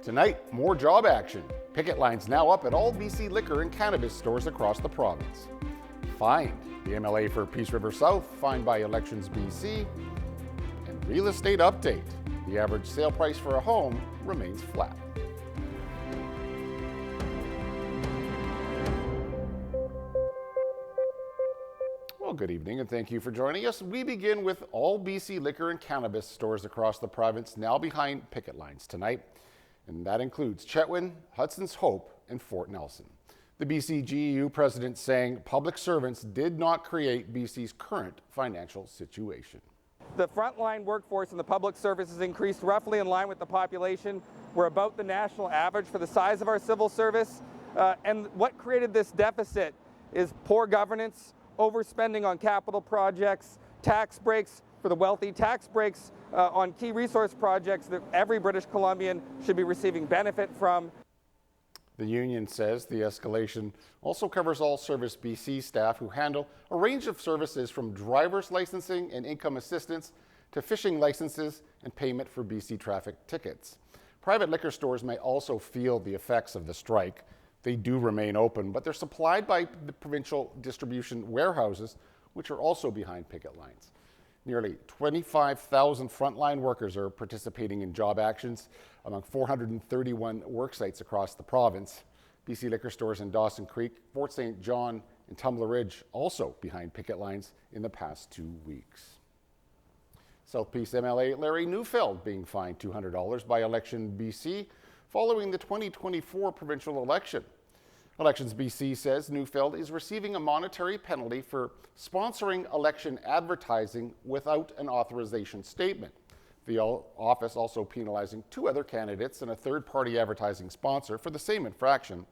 Tonight, more job action. Picket lines now up at all BC liquor and cannabis stores across the province. Fined. The MLA for Peace River South, fined by Elections BC. And real estate update. The average sale price for a home remains flat. Well, good evening and thank you for joining us. We begin with all BC liquor and cannabis stores across the province now behind picket lines tonight. And that includes Chetwynd, Hudson's Hope, and Fort Nelson. The BCGEU president saying public servants did not create BC's current financial situation. The frontline workforce in the public service has increased roughly in line with the population. We're about the national average for the size of our civil service. And what created this deficit is poor governance, overspending on capital projects, tax breaks for the wealthy, tax breaks on key resource projects that every British Columbian should be receiving benefit from. The union says the escalation also covers all Service BC staff who handle a range of services from driver's licensing and income assistance to fishing licenses and payment for BC traffic tickets. Private liquor stores may also feel the effects of the strike. They do remain open, but they're supplied by the provincial distribution warehouses, which are also behind picket lines. Nearly 25,000 frontline workers are participating in job actions among 431 work sites across the province. BC liquor stores in Dawson Creek, Fort St. John, and Tumbler Ridge also behind picket lines in the past 2 weeks. South Peace MLA Larry Neufeld being fined $200 by Election BC following the 2024 provincial election. Elections BC says Neufeld is receiving a monetary penalty for sponsoring election advertising without an authorization statement. The office also penalizing 2 other candidates and a third-party advertising sponsor for the same infraction.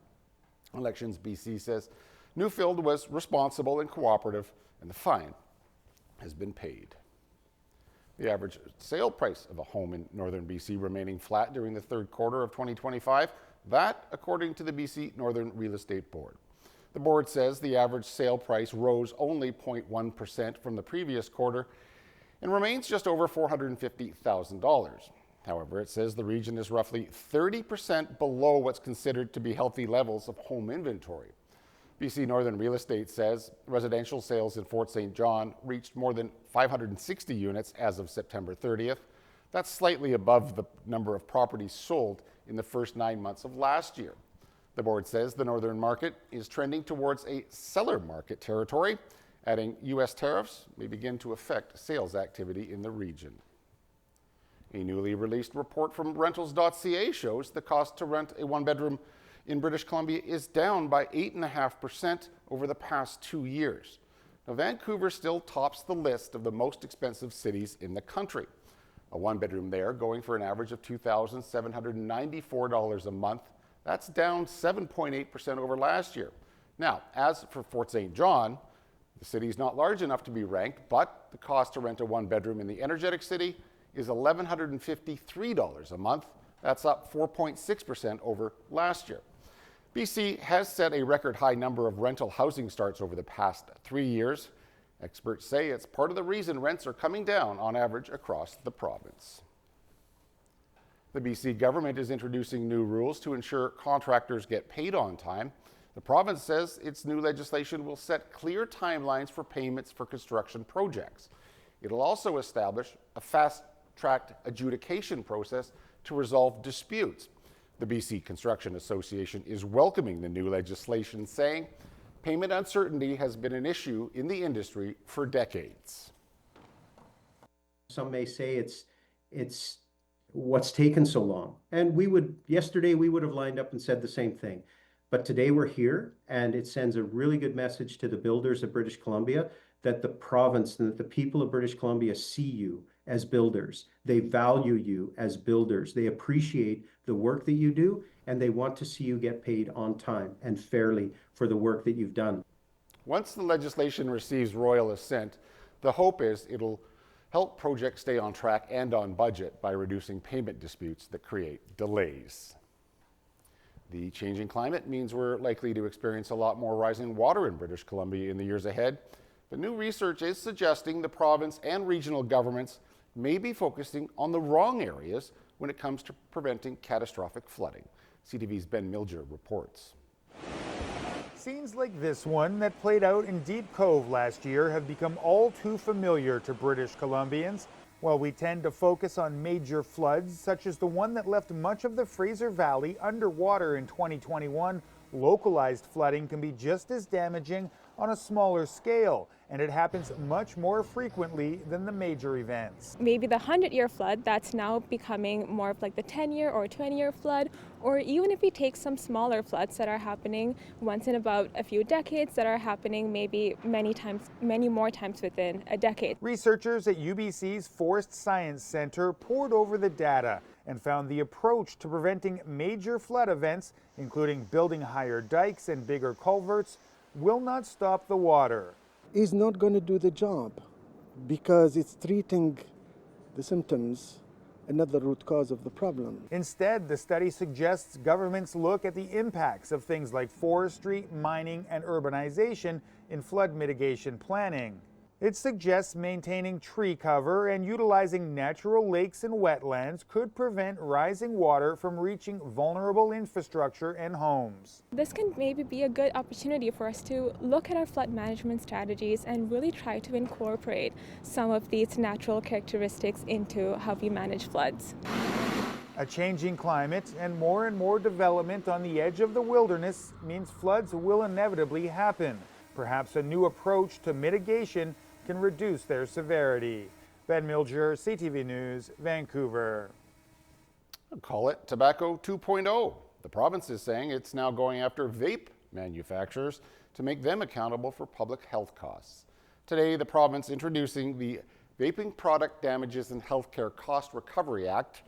Elections BC says Neufeld was responsible and cooperative, and the fine has been paid. The average sale price of a home in northern BC remaining flat during the third quarter of 2025. That, according to the BC Northern Real Estate Board. The board says the average sale price rose only 0.1% from the previous quarter and remains just over $450,000. However, it says the region is roughly 30% below what's considered to be healthy levels of home inventory. BC Northern Real Estate says residential sales in Fort St. John reached more than 560 units as of September 30th. That's slightly above the number of properties sold in the first 9 months of last year. The board says the northern market is trending towards a seller market territory, adding U.S. tariffs may begin to affect sales activity in the region. A newly released report from rentals.ca shows the cost to rent a one-bedroom in British Columbia is down by 8.5% over the past 2 years. Now, Vancouver still tops the list of the most expensive cities in the country. A one-bedroom there going for an average of $2,794 a month. That's down 7.8% over last year. Now, as for Fort St. John, the city is not large enough to be ranked, but the cost to rent a one-bedroom in the energetic city is $1,153 a month. That's up 4.6% over last year. BC has set a record high number of rental housing starts over the past 3 years. Experts say it's part of the reason rents are coming down on average across the province. The BC government is introducing new rules to ensure contractors get paid on time. The province says its new legislation will set clear timelines for payments for construction projects. It'll also establish a fast-tracked adjudication process to resolve disputes. The BC Construction Association is welcoming the new legislation, saying payment uncertainty has been an issue in the industry for decades. Some may say it's what's taken so long. And yesterday we would have lined up and said the same thing. But today we're here, and it sends a really good message to the builders of British Columbia that the province and that the people of British Columbia see you as builders. They value you as builders. They appreciate the work that you do, and they want to see you get paid on time and fairly for the work that you've done. Once the legislation receives royal assent, the hope is it'll help projects stay on track and on budget by reducing payment disputes that create delays. The changing climate means we're likely to experience a lot more rising water in British Columbia in the years ahead. But new research is suggesting the province and regional governments may be focusing on the wrong areas when it comes to preventing catastrophic flooding. CTV's Ben Milger reports. Scenes like this one that played out in Deep Cove last year have become all too familiar to British Columbians. While we tend to focus on major floods, such as the one that left much of the Fraser Valley underwater in 2021, localized flooding can be just as damaging on a smaller scale, and it happens much more frequently than the major events. Maybe the 100-year flood that's now becoming more of like the 10-year or 20-year flood, or even if we take some smaller floods that are happening once in about a few decades that are happening maybe many more times within a decade. Researchers at UBC's Forest Science Center pored over the data and found the approach to preventing major flood events, including building higher dikes and bigger culverts, will not stop the water. Is not going to do the job because it's treating the symptoms and not the root cause of the problem. Instead, the study suggests governments look at the impacts of things like forestry, mining, and urbanization in flood mitigation planning. It suggests maintaining tree cover and utilizing natural lakes and wetlands could prevent rising water from reaching vulnerable infrastructure and homes. This can maybe be a good opportunity for us to look at our flood management strategies and really try to incorporate some of these natural characteristics into how we manage floods. A changing climate and more development on the edge of the wilderness means floods will inevitably happen. Perhaps a new approach to mitigation can reduce their severity. Ben Milger, CTV News, Vancouver. Call it Tobacco 2.0. The province is saying it's now going after vape manufacturers to make them accountable for public health costs. Today, the province introducing the Vaping Product Damages and Healthcare Cost Recovery Act.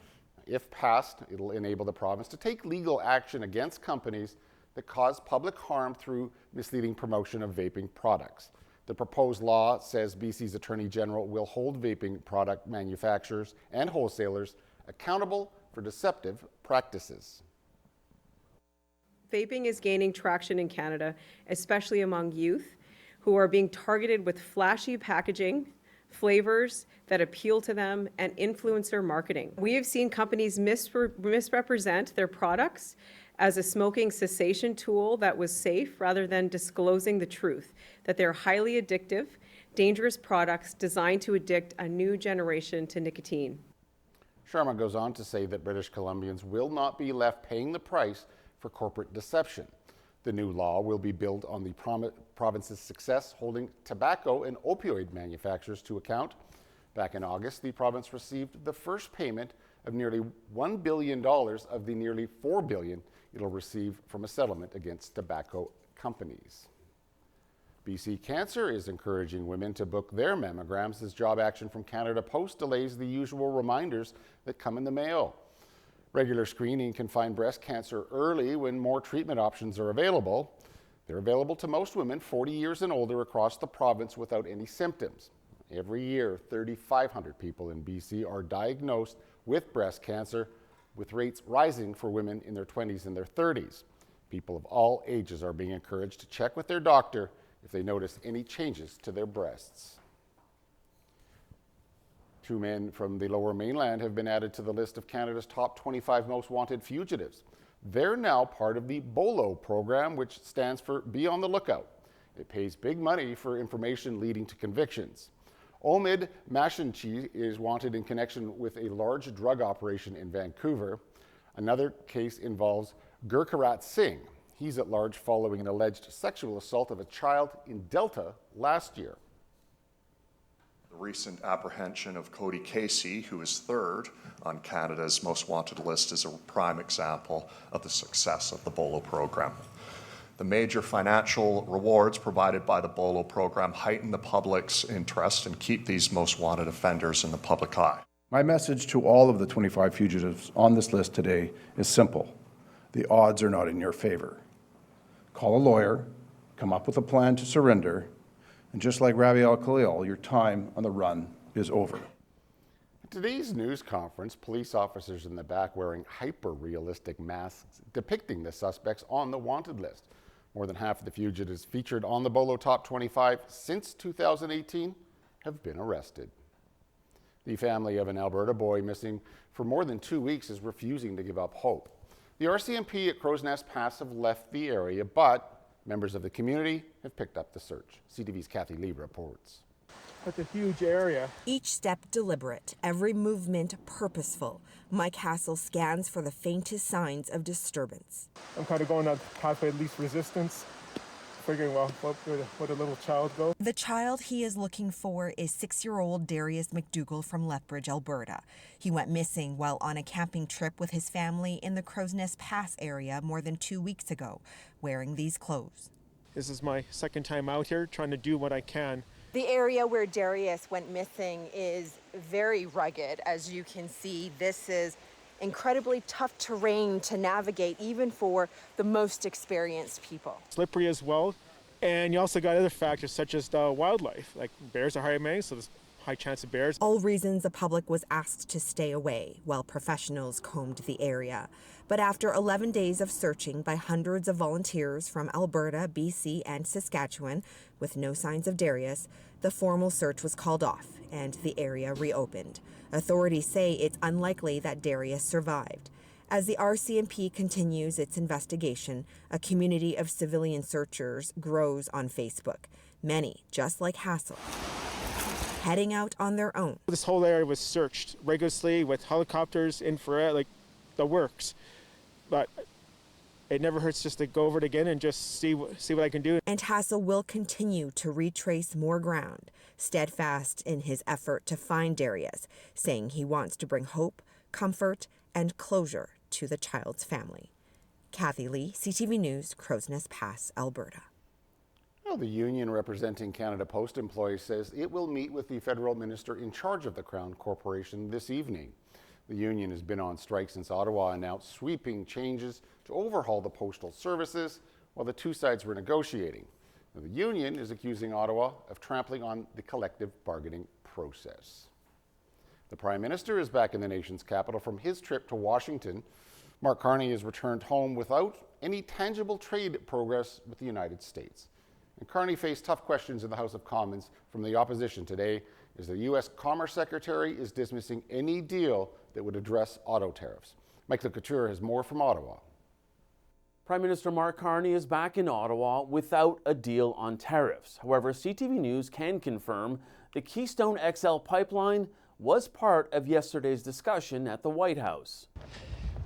If passed, it'll enable the province to take legal action against companies that cause public harm through misleading promotion of vaping products. The proposed law says BC's Attorney General will hold vaping product manufacturers and wholesalers accountable for deceptive practices. Vaping is gaining traction in Canada, especially among youth who are being targeted with flashy packaging, flavors that appeal to them, and influencer marketing. We have seen companies misrepresent their products as a smoking cessation tool that was safe rather than disclosing the truth, that they're highly addictive, dangerous products designed to addict a new generation to nicotine. Sharma goes on to say that British Columbians will not be left paying the price for corporate deception. The new law will be built on the province's success holding tobacco and opioid manufacturers to account. Back in August, the province received the first payment of nearly $1 billion of the nearly $4 billion it'll receive from a settlement against tobacco companies. BC Cancer is encouraging women to book their mammograms as Job Action from Canada Post delays the usual reminders that come in the mail. Regular screening can find breast cancer early when more treatment options are available. They're available to most women 40 years and older across the province without any symptoms. Every year, 3,500 people in BC are diagnosed with breast cancer, with rates rising for women in their 20s and their 30s. People of all ages are being encouraged to check with their doctor if they notice any changes to their breasts. 2 men from the Lower Mainland have been added to the list of Canada's top 25 most wanted fugitives. They're now part of the BOLO program, which stands for Be on the Lookout. It pays big money for information leading to convictions. Omid Mashinchi is wanted in connection with a large drug operation in Vancouver. Another case involves Gurkarat Singh. He's at large following an alleged sexual assault of a child in Delta last year. The recent apprehension of Cody Casey, who is third on Canada's most wanted list, is a prime example of the success of the BOLO program. The major financial rewards provided by the BOLO program heighten the public's interest and keep these most wanted offenders in the public eye. My message to all of the 25 fugitives on this list today is simple. The odds are not in your favor. Call a lawyer, come up with a plan to surrender, and just like Rabi al-Khalil, your time on the run is over. At today's news conference, police officers in the back wearing hyper-realistic masks depicting the suspects on the wanted list. More than half of the fugitives featured on the BOLO Top 25 since 2018 have been arrested. The family of an Alberta boy missing for more than 2 weeks is refusing to give up hope. The RCMP at Crow's Nest Pass have left the area, but members of the community have picked up the search. CTV's Kathy Lee reports. That's a huge area. Each step deliberate, every movement purposeful. Mike Hassel scans for the faintest signs of disturbance. I'm kind of going on the pathway of least resistance, figuring, well, where a little child go. The child he is looking for is 6-year-old Darius McDougall from Lethbridge, Alberta. He went missing while on a camping trip with his family in the Crow's Nest Pass area more than 2 weeks ago, wearing these clothes. This is my second time out here, trying to do what I can. The area where Darius went missing is very rugged. As you can see, this is incredibly tough terrain to navigate, even for the most experienced people. Slippery as well, and you also got other factors such as the wildlife, like bears are high man, so there's high chance of bears. All reasons the public was asked to stay away while professionals combed the area. But after 11 days of searching by hundreds of volunteers from Alberta, BC, and Saskatchewan, with no signs of Darius, the formal search was called off and the area reopened. Authorities say it's unlikely that Darius survived. As the RCMP continues its investigation, a community of civilian searchers grows on Facebook. Many, just like Hassel, heading out on their own. This whole area was searched rigorously with helicopters, infrared, like the works. But it never hurts just to go over it again and just see what I can do. And Hassel will continue to retrace more ground, steadfast in his effort to find Darius, saying he wants to bring hope, comfort, and closure to the child's family. Kathy Lee, CTV News, Crow's Nest Pass, Alberta. Well, the union representing Canada Post employees says it will meet with the federal minister in charge of the Crown Corporation this evening. The union has been on strike since Ottawa announced sweeping changes to overhaul the postal services while the two sides were negotiating. Now, the union is accusing Ottawa of trampling on the collective bargaining process. The Prime Minister is back in the nation's capital from his trip to Washington. Mark Carney has returned home without any tangible trade progress with the United States. And Carney faced tough questions in the House of Commons from the opposition today as the U.S. Commerce Secretary is dismissing any deal that would address auto tariffs. Mike Couture has more from Ottawa. Prime Minister Mark Carney is back in Ottawa without a deal on tariffs. However, CTV News can confirm the Keystone XL pipeline was part of yesterday's discussion at the White House.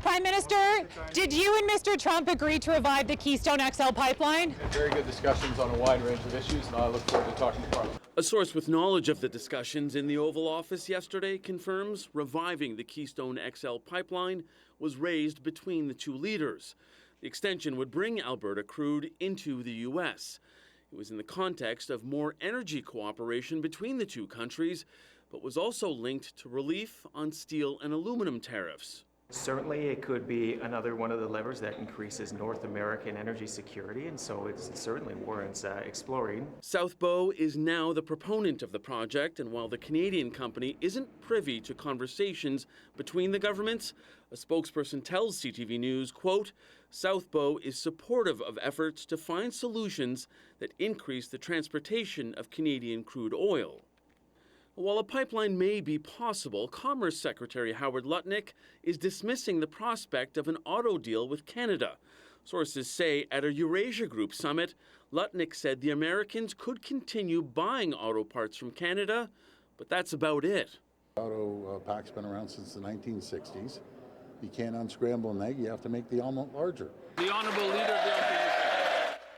Prime Minister, did you and Mr. Trump agree to revive the Keystone XL pipeline? Very good discussions on a wide range of issues, and I look forward to talking to Parliament. A source with knowledge of the discussions in the Oval Office yesterday confirms reviving the Keystone XL pipeline was raised between the two leaders. The extension would bring Alberta crude into the U.S. It was in the context of more energy cooperation between the two countries, but was also linked to relief on steel and aluminum tariffs. Certainly, it could be another one of the levers that increases North American energy security, and so it certainly warrants exploring. South Bow is now the proponent of the project, and while the Canadian company isn't privy to conversations between the governments, a spokesperson tells CTV News, quote, South Bow is supportive of efforts to find solutions that increase the transportation of Canadian crude oil. While a pipeline may be possible, Commerce Secretary Howard Lutnick is dismissing the prospect of an auto deal with Canada. Sources say at a Eurasia Group summit, Lutnick said the Americans could continue buying auto parts from Canada, but that's about it. Auto pack's been around since the 1960s. You can't unscramble an egg, you have to make the omelet larger. The Honourable Leader of the Opposition.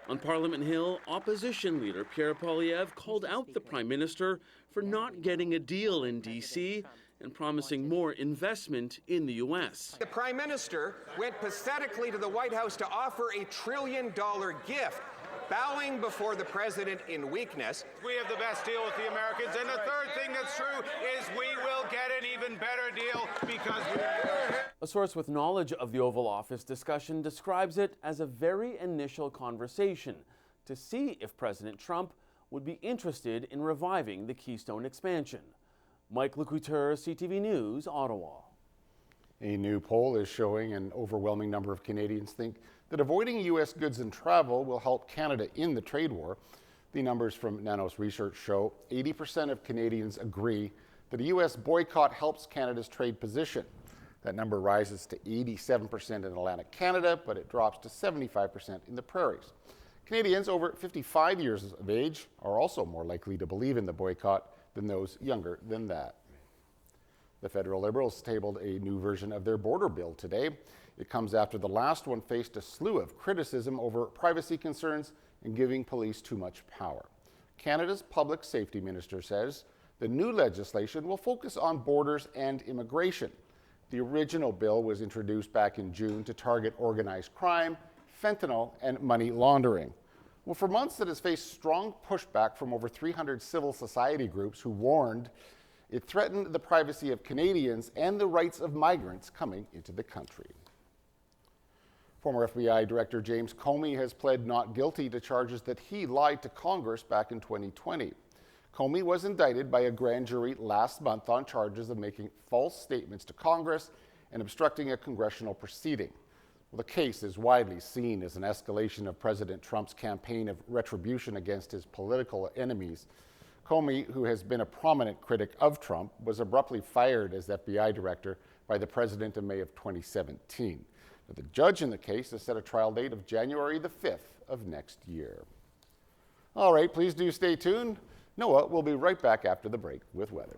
On Parliament Hill, Opposition Leader Pierre Poilievre called out the Prime Minister for not getting a deal in D.C. and promising more investment in the U.S. The Prime Minister went pathetically to the White House to offer a $1 trillion gift, bowing before the President in weakness. We have the best deal with the Americans, and the third thing that's true is we will get an even better deal because we... A source with knowledge of the Oval Office discussion describes it as a very initial conversation to see if President Trump would be interested in reviving the Keystone expansion. Mike Couture, CTV News, Ottawa. A new poll is showing an overwhelming number of Canadians think that avoiding U.S. goods and travel will help Canada in the trade war. The numbers from Nanos Research show 80% of Canadians agree that a U.S. boycott helps Canada's trade position. That number rises to 87% in Atlantic Canada, but it drops to 75% in the prairies. Canadians over 55 years of age are also more likely to believe in the boycott than those younger than that. The federal Liberals tabled a new version of their border bill today. It comes after the last one faced a slew of criticism over privacy concerns and giving police too much power. Canada's public safety minister says the new legislation will focus on borders and immigration. The original bill was introduced back in June to target organized crime, fentanyl, and money laundering. Well, for months it has faced strong pushback from over 300 civil society groups who warned it threatened the privacy of Canadians and the rights of migrants coming into the country. Former FBI Director James Comey has pled not guilty to charges that he lied to Congress back in 2020. Comey was indicted by a grand jury last month on charges of making false statements to Congress and obstructing a congressional proceeding. Well, the case is widely seen as an escalation of President Trump's campaign of retribution against his political enemies. Comey, who has been a prominent critic of Trump, was abruptly fired as FBI director by the president in May of 2017. But the judge in the case has set a trial date of January the 5th of next year. All right, please do stay tuned. Noah will be right back after the break with weather.